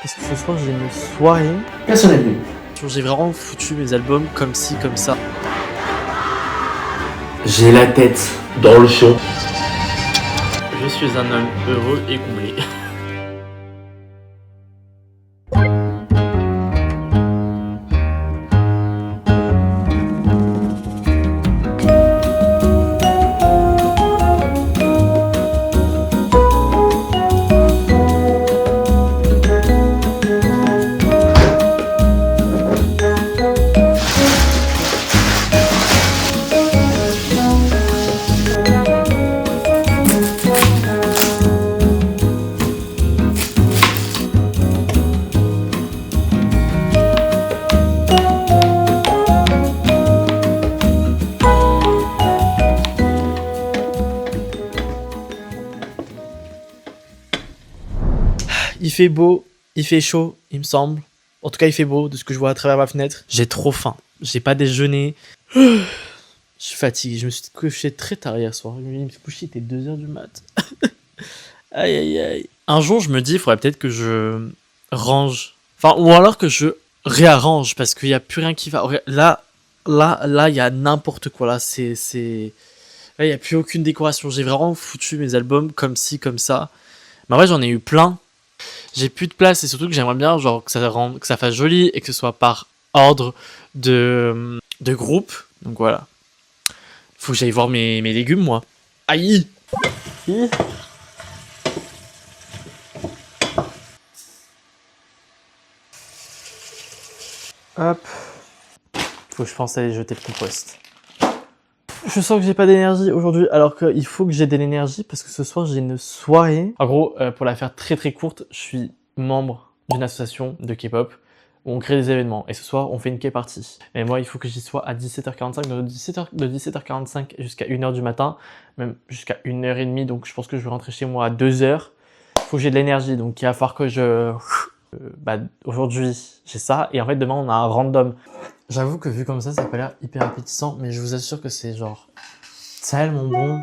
Parce que ce soir j'ai une soirée. Personne n'est venu. J'ai vraiment foutu mes albums comme ci, comme ça. J'ai la tête dans le chaud. Je suis un homme heureux et comblé. Il fait beau, il fait chaud, il me semble. En tout cas, il fait beau de ce que je vois à travers ma fenêtre. J'ai trop faim. J'ai pas déjeuné. Je suis fatigué. Je me suis couché très tard hier soir. Je me suis couché, il était 2h du mat. Aïe, aïe, aïe. Un jour, je me dis, il faudrait peut-être que je range. Enfin, ou alors que je réarrange parce qu'il n'y a plus rien qui va. Là, il y a n'importe quoi. Là, Là, il n'y a plus aucune décoration. J'ai vraiment foutu mes albums comme ci, comme ça. Mais en vrai, j'en ai eu plein. J'ai plus de place et surtout que j'aimerais bien genre que ça fasse joli et que ce soit par ordre de groupe. Donc voilà. Faut que j'aille voir mes légumes moi. Aïe. Hop. Faut que je pense à aller jeter le compost. Je sens que j'ai pas d'énergie aujourd'hui, alors qu'il faut que j'ai de l'énergie parce que ce soir j'ai une soirée. En gros, pour la faire très très courte, je suis membre d'une association de K-pop où on crée des événements. Et ce soir, on fait une K-party. Et moi, il faut que j'y sois à 17h45, donc de 17h45 jusqu'à 1h du matin, même jusqu'à 1h30. Donc je pense que je vais rentrer chez moi à 2h. Il faut que j'ai de l'énergie, donc il va falloir que je... aujourd'hui, j'ai ça. Et en fait, demain, on a un random. J'avoue que vu comme ça a pas l'air hyper appétissant, mais je vous assure que c'est genre tellement bon.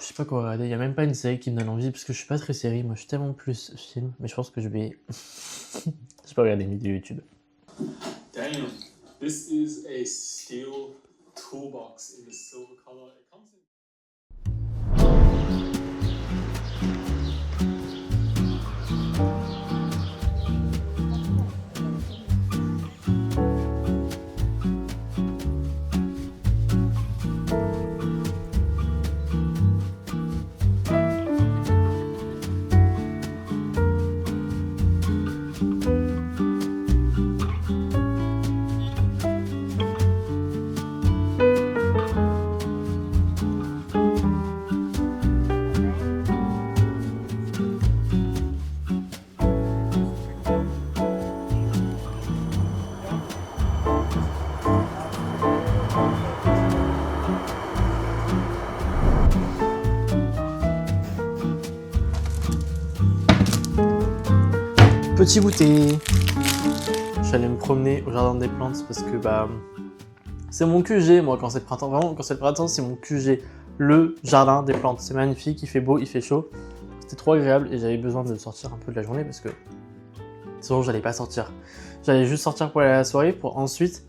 Je sais pas quoi regarder, il y a même pas une série qui me donne envie parce que je suis pas très série, moi je suis tellement plus film, mais je pense que je vais... je peux regarder une vidéo YouTube. Damn, this is a steel toolbox in the silver color. It comes in... Petit goûter. J'allais me promener au jardin des plantes parce que c'est mon QG moi quand c'est le printemps. Vraiment quand c'est le printemps c'est mon QG. Le jardin des plantes. C'est magnifique, il fait beau, il fait chaud. C'était trop agréable et j'avais besoin de sortir un peu de la journée parce que sinon j'allais pas sortir. J'allais juste sortir pour aller à la soirée pour ensuite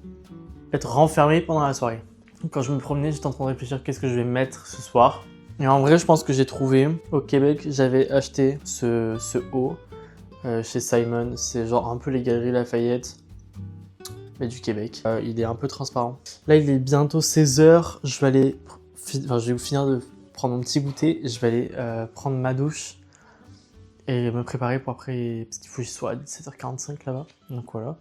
être renfermé pendant la soirée. Donc, quand je me promenais j'étais en train de réfléchir qu'est-ce que je vais mettre ce soir. Et en vrai je pense que j'ai trouvé au Québec, j'avais acheté ce haut. Chez Simon, c'est genre un peu les Galeries Lafayette, mais du Québec. Il est un peu transparent. Là, il est bientôt 16h. Je vais finir de prendre mon petit goûter. Je vais aller prendre ma douche et me préparer pour après, parce qu'il faut que je sois à 17h45 là-bas. Donc voilà.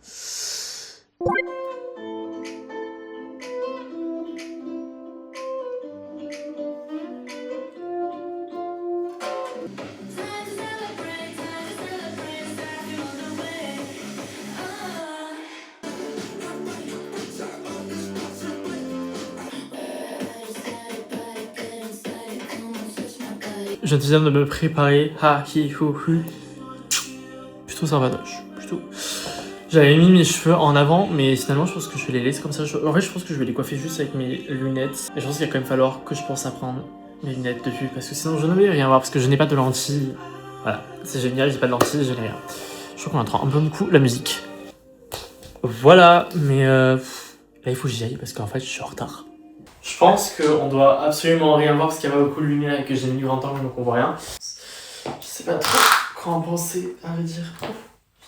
Je viens de me préparer. Ha hi hu hu. Plutôt sympatoche. Plutôt. J'avais mis mes cheveux en avant, mais finalement je pense que je vais les laisser comme ça. En fait, je pense que je vais les coiffer juste avec mes lunettes. Et je pense qu'il va quand même falloir que je pense à prendre mes lunettes dessus parce que sinon je ne vais rien voir parce que je n'ai pas de lentilles. Voilà, c'est génial, j'ai pas de lentilles, je n'ai rien. Je crois qu'on entend un peu beaucoup la musique. Voilà, mais là il faut que j'y aille parce qu'en fait je suis en retard. Je pense qu'on doit absolument rien voir parce qu'il y a pas beaucoup de lumière et que j'ai mis grand angle donc on voit rien. Je sais pas trop quoi en penser, à vrai dire.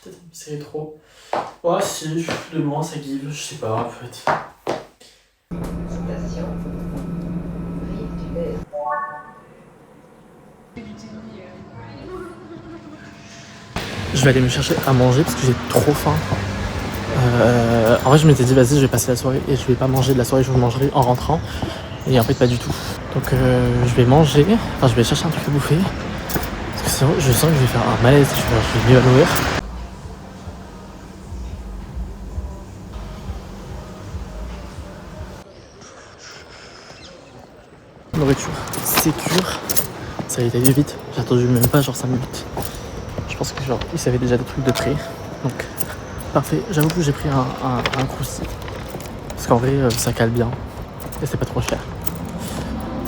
Peut-être c'est trop. Ouais, si, de loin ça give, je sais pas, en fait. Je vais aller me chercher à manger parce que j'ai trop faim. En vrai, je m'étais dit, vas-y, je vais passer la soirée et je vais pas manger de la soirée, je mangerai en rentrant. Et en fait, pas du tout. Donc, je vais manger, enfin, je vais chercher un truc à bouffer. Parce que sinon, je sens que je vais faire un malaise, je vais m'évanouir. Nourriture sécure. Ça a été vite, j'ai attendu même pas genre 5 minutes. Je pense que genre, ils savaient déjà des trucs de près. Donc, parfait. J'avoue que j'ai pris un croussi. Parce qu'en vrai, ça cale bien. Et c'est pas trop cher.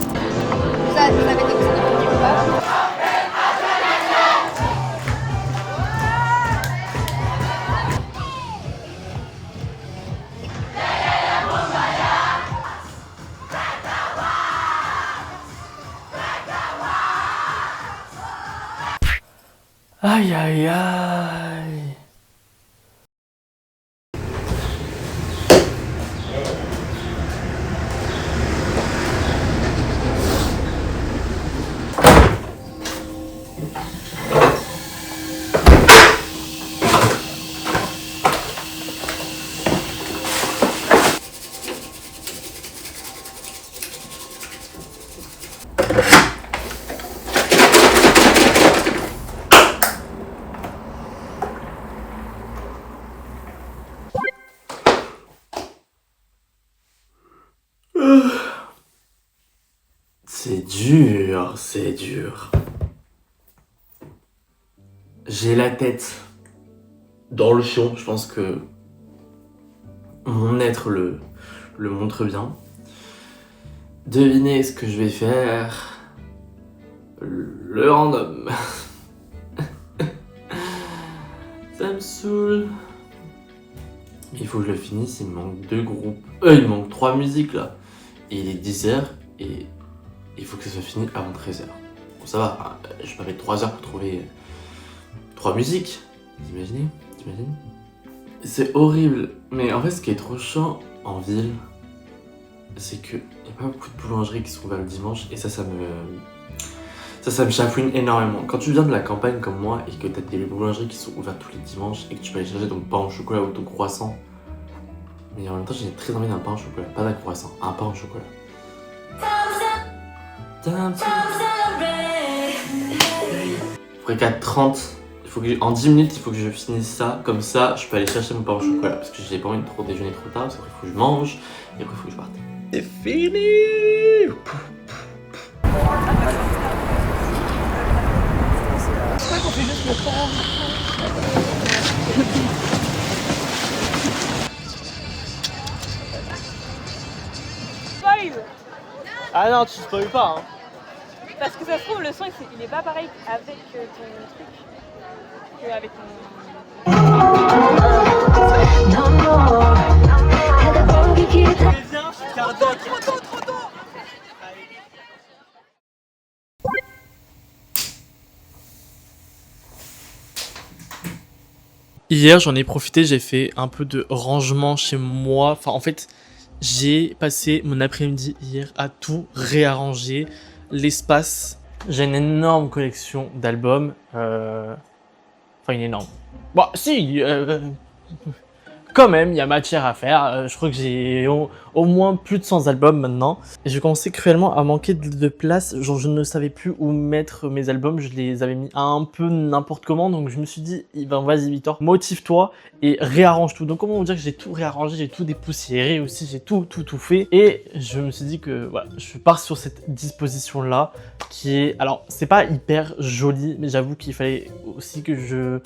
Vous avez des petits ou pas? Aïe aïe aïe. C'est dur, c'est dur. J'ai la tête dans le fion, je pense que mon être le montre bien. Devinez ce que je vais faire. Le random. Ça me saoule. Il faut que je le finisse, il me manque 2 groupes. Il me manque 3 musiques là. Et il est 10h et il faut que ça soit fini avant 13h. Bon, ça va, je vais pas mettre 3 heures pour trouver 3 musiques. Vous imaginez? T'imagines? C'est horrible. Mais en fait, ce qui est trop chiant en ville, c'est qu'il n'y a pas beaucoup de boulangeries qui sont ouvertes le dimanche et ça me chafouine énormément. Quand tu viens de la campagne comme moi et que t'as des boulangeries qui sont ouvertes tous les dimanches et que tu peux aller chercher ton pain au chocolat ou ton croissant, mais en même temps j'ai très envie d'un pain au chocolat, pas d'un croissant, un pain au chocolat. Faudrait qu'à 30, en 10 minutes il faut que je finisse ça, comme ça je peux aller chercher mon pain au chocolat parce que j'ai pas envie de trop déjeuner trop tard parce qu'après il faut que je mange et après il faut que je parte. C'est fini. Je crois qu'on fait juste le temps. Ah non, tu spoil pas hein. Parce que ça se trouve, le son il est pas pareil avec ton truc que avec ton. Viens, je suis cardiaque. Trop tôt. Hier, j'en ai profité, j'ai fait un peu de rangement chez moi. Enfin, en fait, j'ai passé mon après-midi hier à tout réarranger. L'espace. J'ai une énorme collection d'albums. Enfin, une énorme. Bon, si, quand même, il y a matière à faire. Je crois que j'ai au moins plus de 100 albums maintenant. Et je commençais cruellement à manquer de place. Genre, je ne savais plus où mettre mes albums. Je les avais mis un peu n'importe comment. Donc, je me suis dit, ben, vas-y, Victor, motive-toi et réarrange tout. Donc, comment vous dire que j'ai tout réarrangé, j'ai tout dépoussiéré aussi, j'ai tout fait. Et je me suis dit que, voilà, je pars sur cette disposition-là qui est... Alors, c'est pas hyper joli, mais j'avoue qu'il fallait aussi que je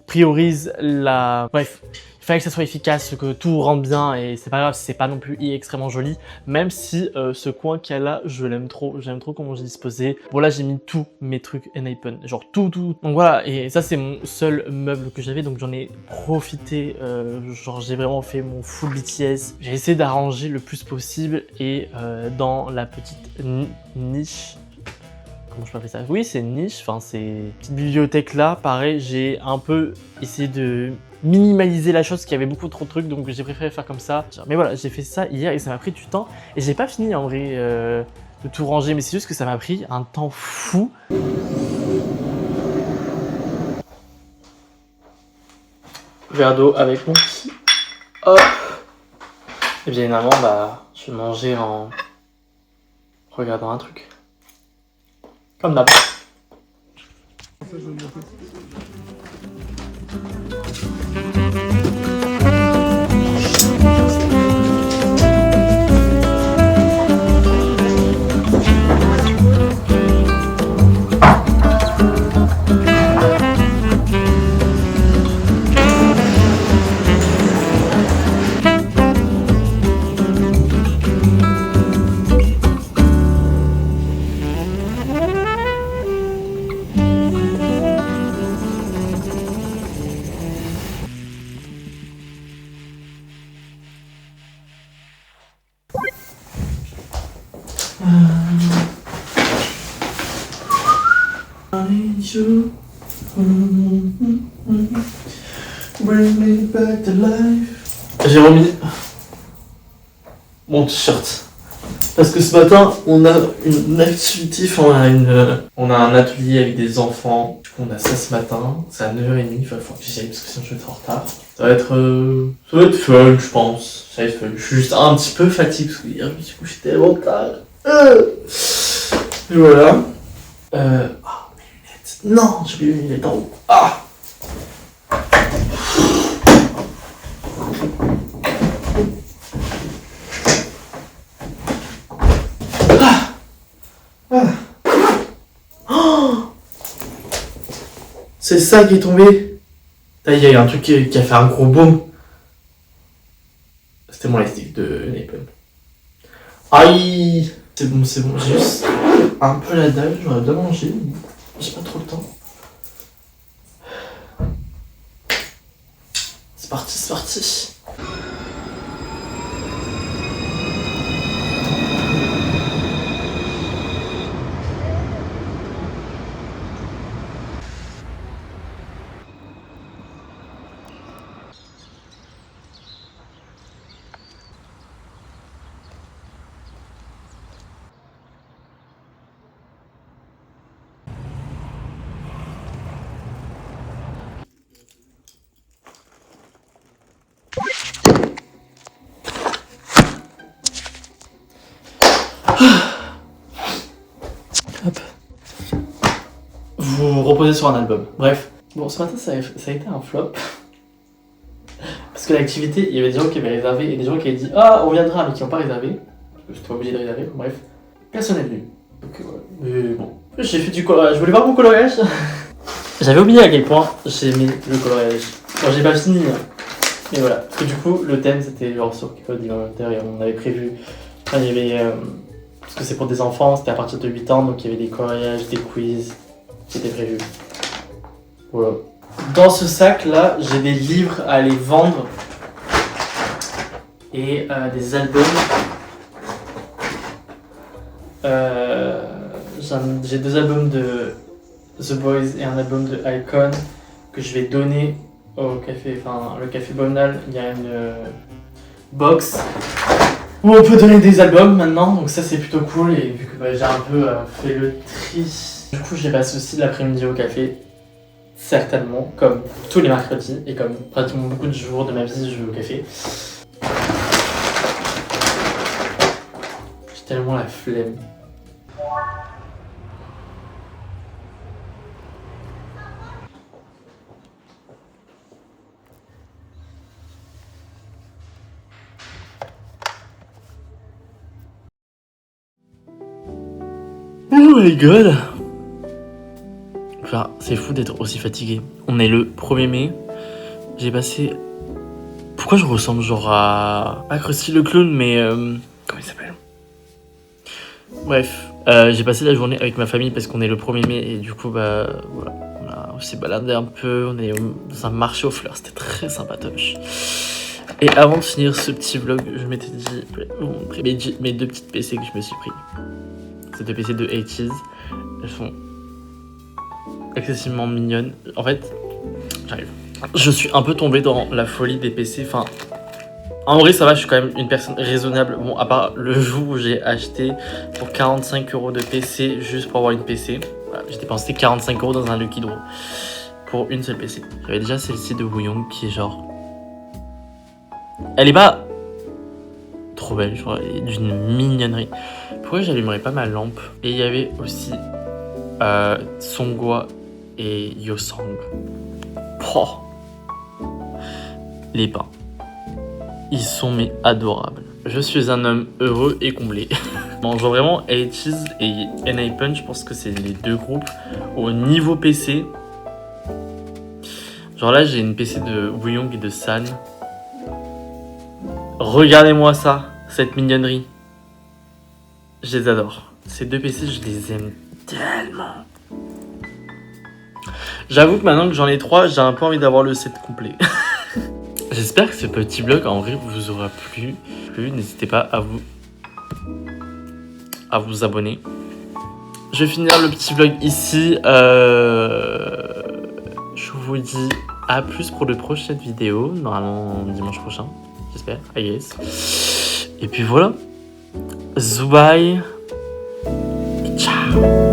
priorise la... Bref, il fallait que ça soit efficace, que tout rentre bien et c'est pas grave si c'est pas non plus extrêmement joli. Même si ce coin qu'il y a là, je l'aime trop. J'aime trop comment j'ai disposé. Bon là, j'ai mis tous mes trucs Enhapen, genre tout. Donc voilà, et ça c'est mon seul meuble que j'avais, donc j'en ai profité. Genre j'ai vraiment fait mon full BTS. J'ai essayé d'arranger le plus possible et dans la petite niche... Comment je peux appeler ça? Oui, c'est une niche, enfin c'est petite bibliothèque là, pareil, j'ai un peu essayé de minimaliser la chose, parce qu'il y avait beaucoup trop de trucs, donc j'ai préféré faire comme ça. Mais voilà, j'ai fait ça hier et ça m'a pris du temps, et j'ai pas fini en vrai de tout ranger, mais c'est juste que ça m'a pris un temps fou. Verre d'eau avec mon petit. Hop. Et bien évidemment, bah, je vais manger en regardant un truc. Comme d'hab. J'ai remis mon t-shirt parce que ce matin on a une activité, on a un atelier avec des enfants. Du coup on a ça ce matin, c'est à 9h30, il va falloir que j'y aille parce que sinon je vais être en retard. Ça va être fun je pense, ça va être fun. Je suis juste un petit peu fatigué parce que hier je me suis couché tellement tard. Et voilà. Mes lunettes. Non, j'ai oublié mes lunettes en haut. Ah! C'est ça qui est tombé. Il y a eu un truc qui a fait un gros boom. C'était mon lightstick de Enhapen. Aïe! C'est bon. J'ai juste un peu la dalle. J'aurais bien mangé, mais j'ai pas trop le temps. C'est parti. Hop. Vous reposez sur un album. Bref. Bon, ce matin, ça a été un flop. Parce que l'activité, il y avait des gens qui avaient réservé et des gens qui avaient dit « Ah, on viendra », mais qui n'ont pas réservé. J'étais pas obligé de réserver. Bref. Personne n'est venu. Donc voilà. Mais bon. J'ai fait du coloriage. Je voulais voir mon coloriage. J'avais oublié à quel point j'aimais le coloriage. Bon, j'ai pas fini. Mais voilà. Parce que du coup, le thème, c'était genre sur divinateur et on avait prévu... Enfin, il y avait... parce que c'est pour des enfants, c'était à partir de 8 ans, donc il y avait des coloriages, des quiz qui étaient prévus. Voilà. Dans ce sac là, j'ai des livres à aller vendre et des albums. J'ai 2 albums de The Boys et un album de Icon que je vais donner au café, le café Bonal. Il y a une box où on peut donner des albums maintenant, donc ça c'est plutôt cool. Et vu que j'ai un peu fait le tri, du coup j'ai passé aussi l'après-midi au café, certainement, comme tous les mercredis et comme pratiquement beaucoup de jours de ma vie je vais au café. J'ai tellement la flemme. Oh my god! Enfin, c'est fou d'être aussi fatigué. On est le 1er mai. J'ai passé... Pourquoi je ressemble genre à... Pas Krusty le clown, mais... Comment il s'appelle? Bref, j'ai passé la journée avec ma famille parce qu'on est le 1er mai et du coup, bah voilà. On s'est baladé un peu, on est dans un marché aux fleurs, c'était très sympatoche. Et avant de finir ce petit vlog, je m'étais dit, je vais vous montrer mes 2 petites PC que je me suis pris. C'est 2 PC de 80s. Elles sont excessivement mignonnes. En fait, j'arrive. Je suis un peu tombé dans la folie des PC. Enfin, en vrai, ça va, je suis quand même une personne raisonnable. Bon, à part le jour où j'ai acheté pour 45 € de PC juste pour avoir une PC. Voilà, j'ai dépensé 45 € dans un Lucky Draw pour une seule PC. J'avais déjà celle-ci de Wooyoung qui est genre... Elle est pas trop belle, je crois, elle est d'une mignonnerie. Pourquoi j'allumerais pas ma lampe? Et il y avait aussi Songhwa et Yosang. Oh, les pains. Ils sont mais adorables. Je suis un homme heureux et comblé. Bon, genre vraiment 80s et Enhypen, je pense que c'est les 2 groupes au niveau PC. Genre là, j'ai une PC de Wooyoung et de San. Regardez-moi ça, cette mignonnerie. Je les adore. Ces 2 PC, je les aime tellement. J'avoue que maintenant que j'en ai 3, j'ai un peu envie d'avoir le set complet. J'espère que ce petit vlog en vrai vous aura plu. N'hésitez pas à vous abonner. Je vais finir le petit vlog ici. Je vous dis à plus pour de prochaines vidéos. Normalement dimanche prochain. J'espère, I guess. Et puis voilà. Zubai. Ciao.